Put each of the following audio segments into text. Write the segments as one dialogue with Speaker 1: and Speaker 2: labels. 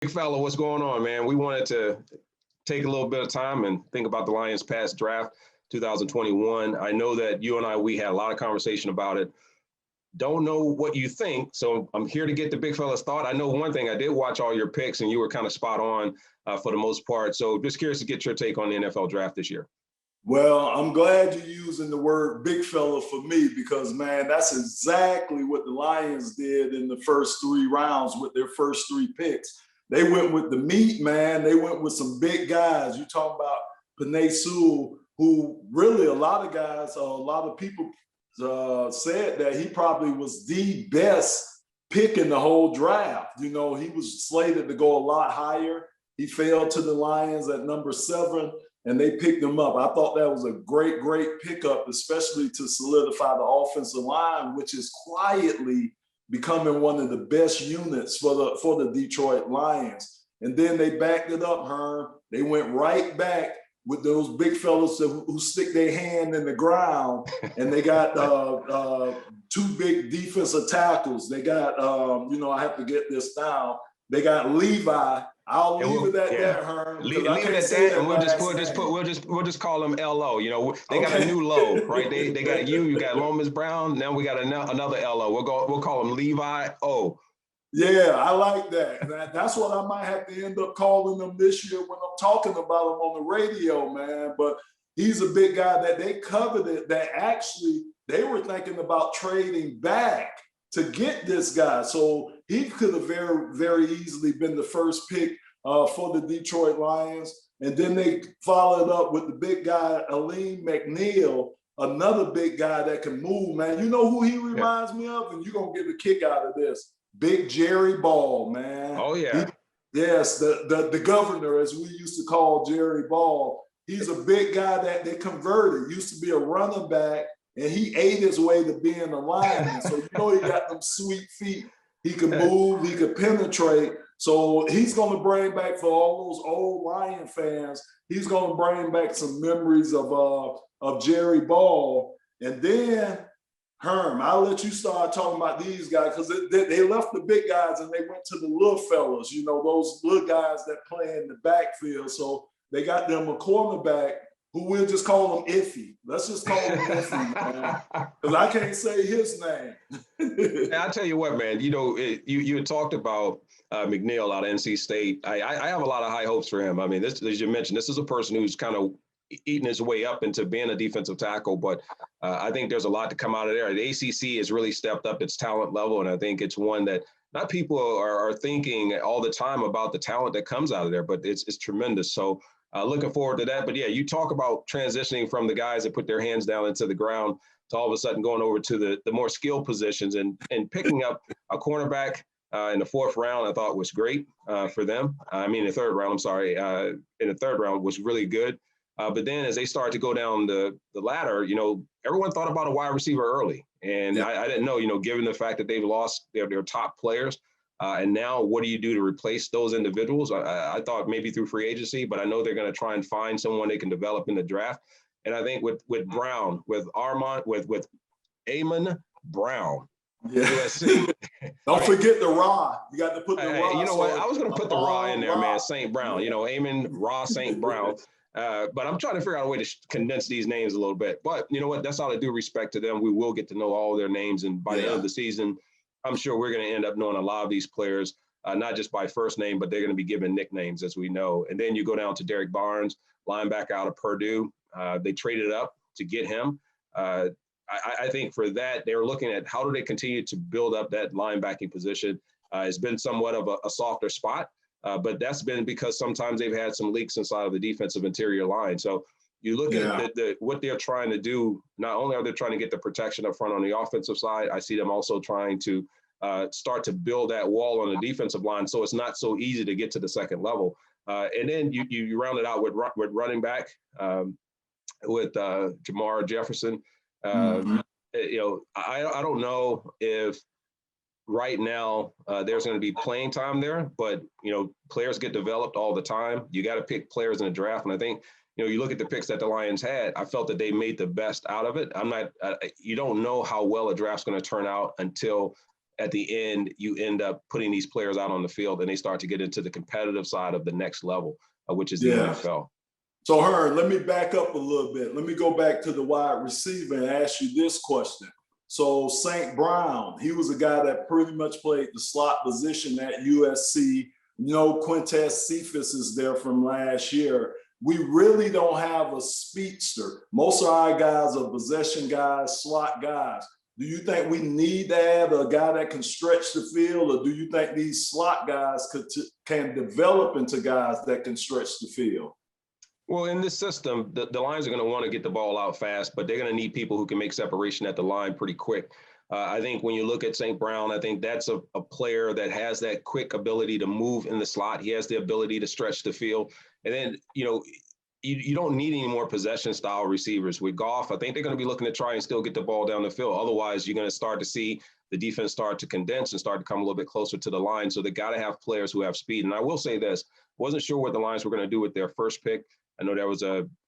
Speaker 1: Big fella, what's going on, man? We wanted to take a little bit of time and think about the Lions' past draft, 2021. I know that you and we had a lot of conversation about it. Don't know what you think, so I'm here to get the big fella's thought. I know one thing, I did watch all your picks, and you were kind of spot on for the most part. So just curious to get your take on the NFL draft this year.
Speaker 2: Well, I'm glad you're using the word big fella for me because, man, that's exactly what the Lions did in the first 3 rounds with their first 3 picks. They went with the meat, man. They went with some big guys. You talk about Penei Sewell, who really a lot of guys, a lot of people said that he probably was the best pick in the whole draft. You know, he was slated to go a lot higher. He fell to the Lions at number 7. And they picked him up. I thought that was a great, great pickup, especially to solidify the offensive line, which is quietly becoming one of the best units for the Detroit Lions. And then they backed it up, Herm. They went right back with those big fellas who stick their hand in the ground, and they got 2 big defensive tackles. They got, I have to get this down. They got Levi. I'll leave it at that, Herm.
Speaker 1: Leave it at that, and we'll just call them LO. You know, they got a new low, right? They got you got Lomas Brown. Now we got another LO. We'll call him Levi O.
Speaker 2: Yeah, I like that. That's what I might have to end up calling them this year when I'm talking about him on the radio, man. But he's a big guy that they coveted, that actually they were thinking about trading back to get this guy. So he could have very, very easily been the first pick for the Detroit Lions. And then they followed up with the big guy, Aleem McNeil, another big guy that can move, man. You know who he reminds me of? And you're going to get a kick out of this. Big Jerry Ball, man.
Speaker 1: Oh, yeah.
Speaker 2: Yes, the governor, as we used to call Jerry Ball. He's a big guy that they converted. Used to be a running back, and he ate his way to being a lineman. So, he got them sweet feet. He could move. He could penetrate. So he's going to bring back, for all those old Lion fans, he's going to bring back some memories of Jerry Ball. And then, Herm, I'll let you start talking about these guys because they left the big guys and they went to the little fellas, those little guys that play in the backfield. So they got them a cornerback who we'll just call him Iffy. Let's just call him Iffy, man, because I can't say his name.
Speaker 1: I'll tell you what, man, you had talked about McNeil out of NC State. I have a lot of high hopes for him. I mean, this, as you mentioned, this is a person who's kind of eating his way up into being a defensive tackle, but I think there's a lot to come out of there. The ACC has really stepped up its talent level, and I think it's one that not people are thinking all the time about the talent that comes out of there, but it's tremendous. So looking forward to that. But yeah, you talk about transitioning from the guys that put their hands down into the ground to all of a sudden going over to the more skilled positions and picking up a cornerback in the 4th round. I thought was great for them. I mean, the 3rd round, I'm sorry, in the 3rd round was really good. But then as they started to go down the ladder, everyone thought about a wide receiver early. And I didn't know, given the fact that they've lost their top players, and now what do you do to replace those individuals? I thought maybe through free agency, but I know they're going to try and find someone they can develop in the draft. And I think with Brown, with Armand, with Amon Brown, USC.
Speaker 2: Don't forget the Ra. You got to put the Ra.
Speaker 1: You know what? I was going to put the Ra in there, man. St. Brown. Amon Ra St. Brown. But I'm trying to figure out a way to condense these names a little bit. But you know what? That's all I do respect to them. We will get to know all their names. And by the end of the season, I'm sure we're going to end up knowing a lot of these players, not just by first name, but they're going to be given nicknames, as we know. And then you go down to Derek Barnes, linebacker out of Purdue. They traded up to get him. I think for that, they're looking at how do they continue to build up that linebacking position. It's been somewhat of a softer spot. But that's been because sometimes they've had some leaks inside of the defensive interior line. So you look at what they're trying to do. Not only are they trying to get the protection up front on the offensive side, I see them also trying to start to build that wall on the defensive line so it's not so easy to get to the second level. And then you round it out with running back, with Jamar Jefferson. I don't know if right now there's going to be playing time there, but players get developed all the time. You got to pick players in the draft, and I think you look at the picks that the Lions had. I felt that they made the best out of it. You don't know how well a draft's going to turn out until at the end, you end up putting these players out on the field and they start to get into the competitive side of the next level, which is the NFL.
Speaker 2: So, Herm, let me back up a little bit. Let me go back to the wide receiver and ask you this question. So, St. Brown, he was a guy that pretty much played the slot position at USC. You know, Quintez Cephas is there from last year. We really don't have a speedster. Most of our guys are possession guys, slot guys. Do you think we need to add a guy that can stretch the field, or do you think these slot guys can develop into guys that can stretch the field?
Speaker 1: Well, in this system, the lines are going to want to get the ball out fast, but they're going to need people who can make separation at the line pretty quick. I think when you look at St. Brown, I think that's a player that has that quick ability to move in the slot. He has the ability to stretch the field. And then, you don't need any more possession style receivers. With Goff, I think they're going to be looking to try and still get the ball down the field. Otherwise, you're going to start to see the defense start to condense and start to come a little bit closer to the line. So they got to have players who have speed. And I will say this, wasn't sure what the Lions were going to do with their first pick. I know there was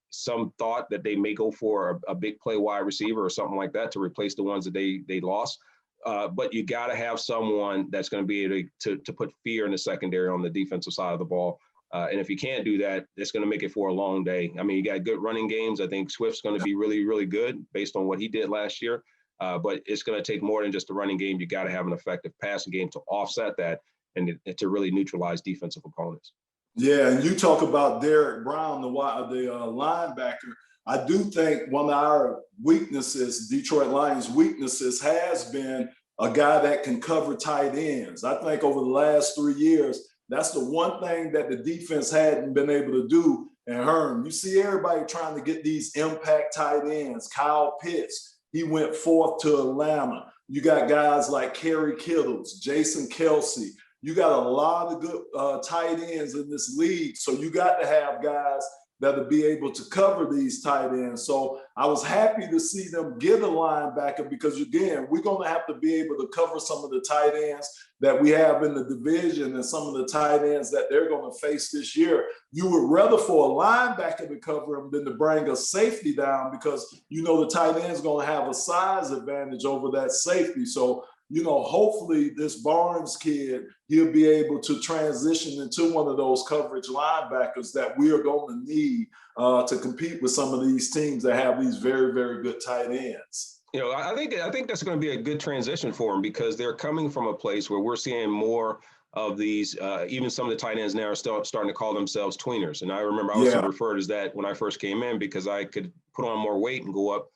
Speaker 1: some thought that they may go for a big play wide receiver or something like that to replace the ones that they lost. But you got to have someone that's going to be able to put fear in the secondary on the defensive side of the ball. And if you can't do that, it's going to make it for a long day. I mean, you got good running games. I think Swift's going to be really, really good based on what he did last year. But it's going to take more than just a running game. You got to have an effective passing game to offset that and to really neutralize defensive opponents.
Speaker 2: Yeah, and you talk about Derek Brown, the linebacker. I do think one of our weaknesses, Detroit Lions' weaknesses, has been a guy that can cover tight ends. I think over the last 3 years, that's the one thing that the defense hadn't been able to do. And Herm, you see everybody trying to get these impact tight ends. Kyle Pitts, he went fourth to Atlanta. You got guys like Kerry Kittles, Jason Kelsey. You got a lot of good tight ends in this league. So you got to have guys that'll be able to cover these tight ends. So I was happy to see them get a linebacker because, again, we're going to have to be able to cover some of the tight ends that we have in the division and some of the tight ends that they're going to face this year. You would rather for a linebacker to cover them than to bring a safety down because, the tight end's going to have a size advantage over that safety. So, hopefully this Barnes kid, he'll be able to transition into one of those coverage linebackers that we are going to need to compete with some of these teams that have these very, very good tight ends.
Speaker 1: I think that's going to be a good transition for them because they're coming from a place where we're seeing more of these, even some of the tight ends now are starting to call themselves tweeners. And I remember I was referred as that when I first came in because I could put on more weight and go up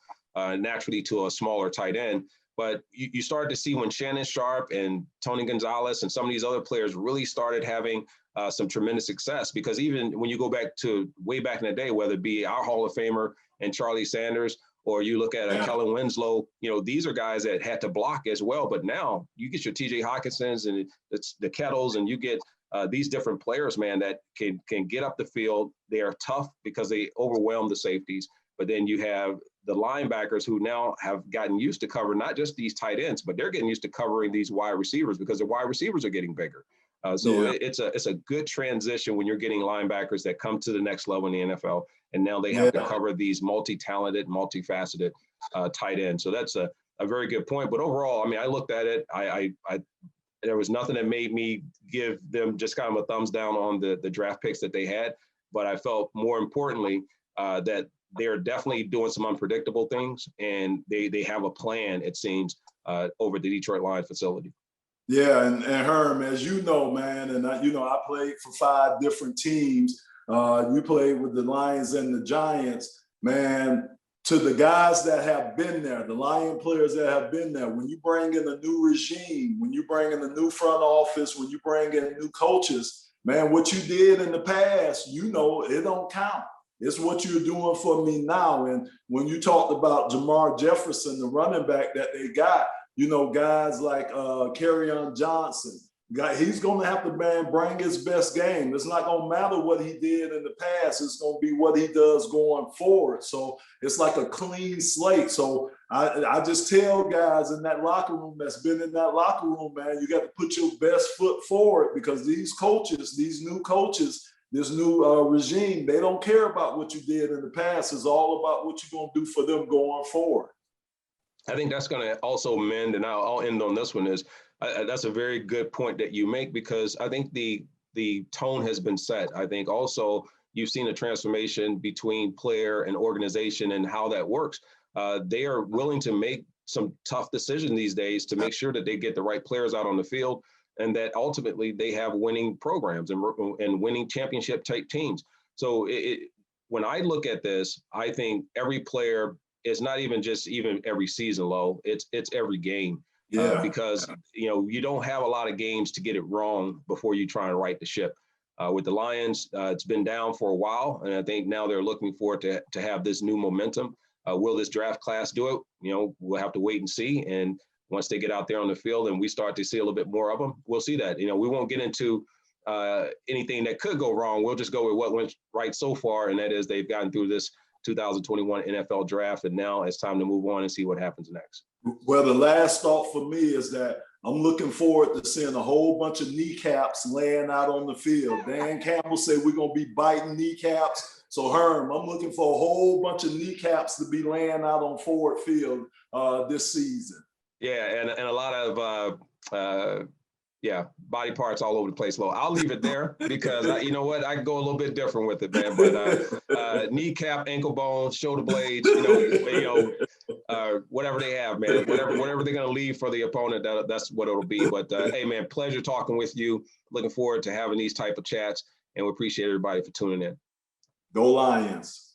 Speaker 1: naturally to a smaller tight end. But you started to see when Shannon Sharp and Tony Gonzalez and some of these other players really started having some tremendous success because even when you go back to way back in the day, whether it be our Hall of Famer and Charlie Sanders, or you look at Kellen Winslow, these are guys that had to block as well. But now you get your TJ Hawkinsons and it's the Kettles and you get these different players, man, that can get up the field. They are tough because they overwhelm the safeties. But then you have the linebackers who now have gotten used to cover not just these tight ends, but they're getting used to covering these wide receivers because the wide receivers are getting bigger. It's a good transition when you're getting linebackers that come to the next level in the NFL, and now they have to cover these multi-talented, multifaceted tight ends. So that's a very good point. But overall, I mean, I looked at it. I there was nothing that made me give them just kind of a thumbs down on the draft picks that they had. But I felt more importantly that they're definitely doing some unpredictable things, and they have a plan, it seems, over the Detroit Lions facility.
Speaker 2: Yeah, and Herm, as you know, man, and I played for 5 different teams. You played with the Lions and the Giants, man. To the guys that have been there, the Lion players that have been there, when you bring in a new regime, when you bring in a new front office, when you bring in new coaches, man, what you did in the past, it don't count. It's what you're doing for me now. And when you talked about Jamar Jefferson, the running back that they got, guys like Kerryon Johnson, he's going to have to, bring his best game. It's not going to matter what he did in the past. It's going to be what he does going forward. So it's like a clean slate. So I just tell guys in that locker room that's been in that locker room, man, you got to put your best foot forward because these coaches, these new coaches, this new regime, they don't care about what you did in the past. It's all about what you're going to do for them going forward.
Speaker 1: I think that's going to also mend, and I'll end on this one, is That's a very good point that you make, because I think the tone has been set. I think also you've seen a transformation between player and organization and how that works. They are willing to make some tough decisions these days to make sure that they get the right players out on the field, and that ultimately they have winning programs and winning championship type teams. So when I look at this, I think every player is not even just even every season low. It's every game.
Speaker 2: Yeah.
Speaker 1: Because you don't have a lot of games to get it wrong before you try and right the ship. With the Lions, it's been down for a while, and I think now they're looking forward to have this new momentum. Will this draft class do it? We'll have to wait and see. And once they get out there on the field and we start to see a little bit more of them, we'll see that. We won't get into anything that could go wrong. We'll just go with what went right so far, and that is they've gotten through this 2021 NFL draft, and now it's time to move on and see what happens next.
Speaker 2: Well, the last thought for me is that I'm looking forward to seeing a whole bunch of kneecaps laying out on the field. Dan Campbell said we're going to be biting kneecaps. So, Herm, I'm looking for a whole bunch of kneecaps to be laying out on Ford Field this season.
Speaker 1: Yeah, and a lot of body parts all over the place. I'll leave it there because you know what, I can go a little bit different with it, man. But kneecap, ankle bones, shoulder blades, whatever they have, man, whatever they're gonna leave for the opponent, that's what it'll be. But hey, man, pleasure talking with you. Looking forward to having these type of chats, and we appreciate everybody for tuning in.
Speaker 2: Go Lions.